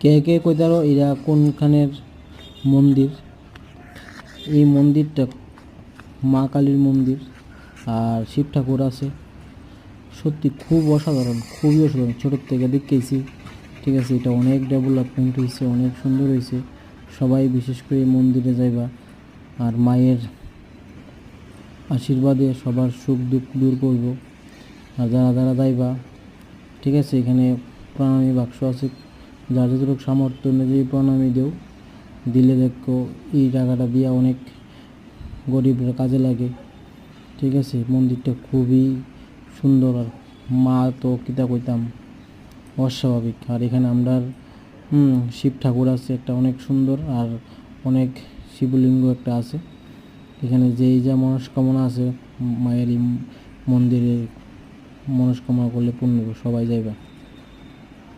কে কে কইতারো এরা কোনখানের মন্দির? এই মন্দিরটা মা কালীর মন্দির, আর শিব ঠাকুর আছে। সত্যি খুব অসাধারণ, খুবই অসাধারণ, ছোটোর থেকে দেখেছি। ঠিক আছে, এটা অনেক ডেভেলপমেন্ট হয়েছে, অনেক সুন্দর হয়েছে। সবাই বিশেষ করে এই মন্দিরে যাইবা, আর মায়ের আশীর্বাদে সবার সুখ দুঃখ দূর করব। আর যারা যারা যাইবা, ঠিক আছে, এখানে প্রণামী বাক্স আছে, যার যতটুকু সামর্থ্য অনুযায়ী প্রণামী দেও, দিলে দেখো এই টাকাটা দিয়া অনেক গরিবরা কাজে লাগে। ঠিক আছে, মন্দিরটা খুবই সুন্দর, আর মা তো কিতা কইতাম, অস্বাভাবিক। আর এখানে আমরা শিব ঠাকুর আছে একটা অনেক সুন্দর, আর অনেক শিবলিঙ্গ একটা আছে এখানে। যেই যা মনস্কামনা আছে মায়ের এই মন্দিরে মনস্কামনা করলে পূর্ণ, সবাই যাইবা।